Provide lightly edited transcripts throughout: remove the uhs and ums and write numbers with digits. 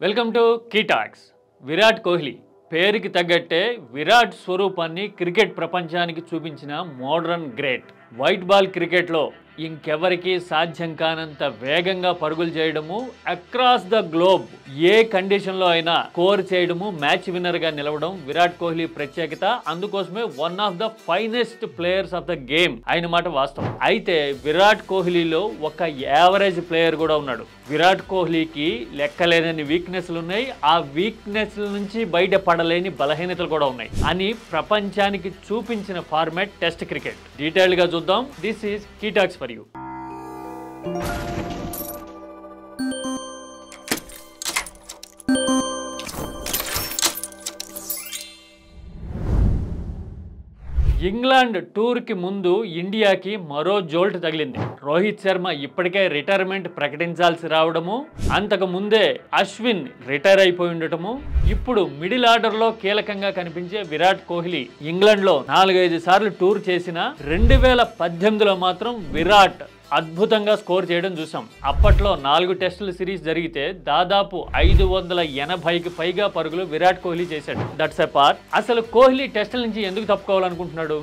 Welcome to key talks. Virat Kohli పేరుకి తగ్గట్టే విరాట్ స్వరూపాన్ని క్రికెట్ ప్రపంచానికి చూపించిన మోడర్న్ గ్రేట్. వైట్ బాల్ క్రికెట్లో ఇంకెవరికి సాధ్యం కానంత వేగంగా పరుగులు చేయడము, అక్రాస్ ద గ్లోబ్ ఏ కండిషన్లో అయినా స్కోర్ చేయడము, మ్యాచ్ విన్నర్గా నిలవడం విరాట్ కోహ్లీ ప్రత్యేకత. అందుకోసమే one of the finest players of the game అయిన మాట వాస్తవం. అయితే విరాట్ కోహ్లీలో ఒక యావరేజ్ ప్లేయర్ కూడా ఉన్నాడు. విరాట్ కోహ్లీకి లెక్కలేనన్ని వీక్నెస్లు ఉన్నాయి. ఆ వీక్నెస్ల నుంచి బయటపడలేని బలహీనతలు కూడా ఉన్నాయి అని ప్రపంచానికి చూపించిన ఫార్మాట్ టెస్ట్ క్రికెట్. డీటెయిల్ గా చూద్దాం. This is key talks for you. England టూర్కి ముందు ఇండియాకి మరో జోల్ట్ తగిలింది. రోహిత్ శర్మ ఇప్పటికే రిటైర్మెంట్ ప్రకటించాల్సి రావడము, అంతకు ముందే అశ్విన్ రిటైర్ అయిపోయి ఉండటము, ఇప్పుడు మిడిల్ ఆర్డర్లో కీలకంగా కనిపించే విరాట్ కోహ్లీ ఇంగ్లాండ్లో 4-5 సార్లు టూర్ చేసిన 2018లో మాత్రం విరాట్ అద్భుతంగా స్కోర్ చేయడం చూసాం. అప్పట్లో 4 టెస్టుల సిరీస్ జరిగితే దాదాపు 580కి పైగా పరుగులు విరాట్ కోహ్లీ చేశాడు. That's a part. అసలు కోహ్లీ టెస్టుల నుంచి ఎందుకు తప్పుకోవాలనుకుంటున్నాడు?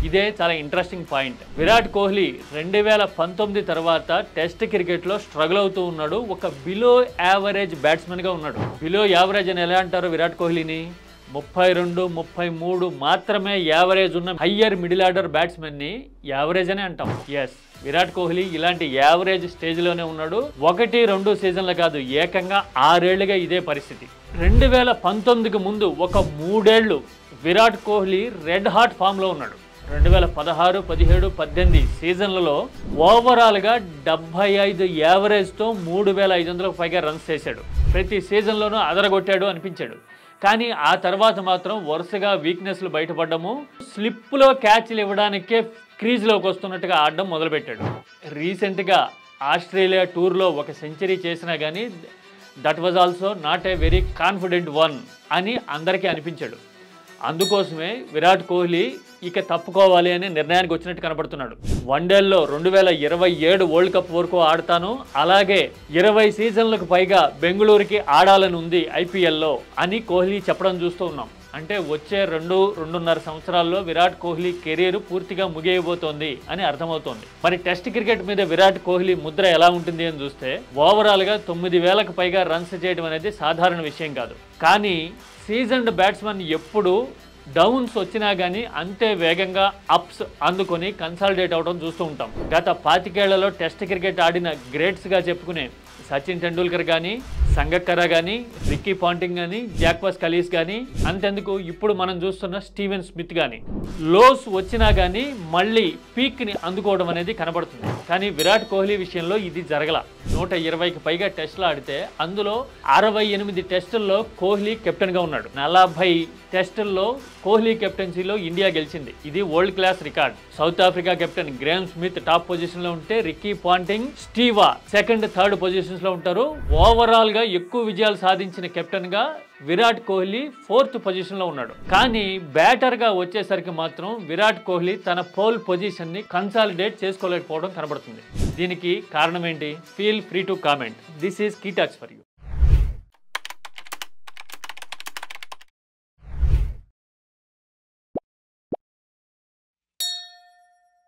ఇదే చాలా ఇంట్రెస్టింగ్ పాయింట్. విరాట్ కోహ్లీ 2019 తర్వాత టెస్ట్ క్రికెట్లో స్ట్రగుల్ అవుతూ ఉన్నాడు. ఒక బిలో యావరేజ్ బ్యాట్స్మెన్గా ఉన్నాడు. బిలో యావరేజ్ అని ఎలా అంటారు విరాట్ కోహ్లీని? 32, 33 మాత్రమే యావరేజ్ ఉన్న హయ్యర్ మిడిల్ ఆర్డర్ బ్యాట్స్మెన్ ని యావరేజ్ అని అంటాం. ఎస్, విరాట్ కోహ్లీ ఇలాంటి యావరేజ్ స్టేజ్లోనే ఉన్నాడు. 1-2 సీజన్లు కాదు, ఏకంగా 6 ఏళ్లుగా ఇదే పరిస్థితి. 2019కి ముందు ఒక 3 ఏళ్లు విరాట్ కోహ్లీ రెడ్ హాట్ ఫామ్లో ఉన్నాడు. 2016, 17, 18 సీజన్లలో ఓవరాల్గా 75 యావరేజ్తో 3500కు పైగా రన్స్ చేశాడు. ప్రతి సీజన్లోనూ అదరగొట్టాడు అనిపించాడు. కానీ ఆ తర్వాత మాత్రం వరుసగా వీక్నెస్లు బయటపడ్డము, స్లిప్లో క్యాచ్లు ఇవ్వడానికే క్రీజ్లోకి వస్తున్నట్టుగా ఆడడం మొదలుపెట్టాడు. రీసెంట్గా ఆస్ట్రేలియా టూర్లో ఒక సెంచరీ చేసినా కానీ that was also not a very confident one అని అందరికీ అనిపించాడు. అందుకోసమే విరాట్ కోహ్లీ ఇక తప్పుకోవాలి అనే నిర్ణయానికి వచ్చినట్టు కనబడుతున్నాడు. వన్డేల్లో 2027 వరల్డ్ కప్ వరకు ఆడతాను, అలాగే 20 సీజన్లకు పైగా బెంగళూరుకి ఆడాలని ఉంది ఐపీఎల్లో అని కోహ్లీ చెప్పడం చూస్తూ ఉన్నాం. అంటే వచ్చే 2-2.5 సంవత్సరాల్లో విరాట్ కోహ్లీ కెరీర్ పూర్తిగా ముగియబోతోంది అని అర్థమవుతోంది. మరి టెస్ట్ క్రికెట్ మీద విరాట్ కోహ్లీ ముద్ర ఎలా ఉంటుంది అని చూస్తే ఓవరాల్గా 9000కు పైగా రన్స్ చేయడం అనేది సాధారణ విషయం కాదు. కానీ సీజన్డ్ బ్యాట్స్మెన్ ఎప్పుడు డౌన్స్ వచ్చినా కానీ అంతే వేగంగా అప్స్ అందుకొని కన్సాలిడేట్ అవడం చూస్తూ ఉంటాం. గత 25 ఏళ్లలో టెస్ట్ క్రికెట్ ఆడిన గ్రేట్స్గా చెప్పుకునే సచిన్ టెండూల్కర్ కానీ, సంగక్కర కానీ, రిక్కీ పాంటింగ్ కానీ, జాక్వస్ కలీస్ కానీ, అంతెందుకు ఇప్పుడు మనం చూస్తున్న స్టీవెన్ స్మిత్ కానీ లోస్ వచ్చినా కానీ మళ్ళీ పీక్ని అందుకోవడం అనేది కనబడుతుంది. కానీ విరాట్ కోహ్లీ విషయంలో ఇది జరగల. 120కి పైగా టెస్టులు ఆడితే అందులో 68 టెస్టుల్లో కోహ్లీ కెప్టెన్గా ఉన్నాడు. 40 టెస్టుల్లో కోహ్లీ కెప్టెన్సీలో ఇండియా గెలిచింది. ఇది world class record. South Africa captain Graeme Smith top పొజిషన్లో ఉంటే Ricky Ponting, Steve Waugh second, third పొజిషన్స్లో ఉంటారు. ఓవరాల్గా ఎక్కువ విజయాలు సాధించిన కెప్టెన్గా విరాట్ కోహ్లీ 4th పొజిషన్లో ఉన్నాడు. కానీ బ్యాటర్గా వచ్చేసరికి మాత్రం విరాట్ కోహ్లీ తన పోల్ పొజిషన్ని కన్సాలిడేట్ చేసుకోలేకపోవడం కనబడుతుంది. దీనికి కారణం ఏంటి? Feel free to comment. This is key talks for you.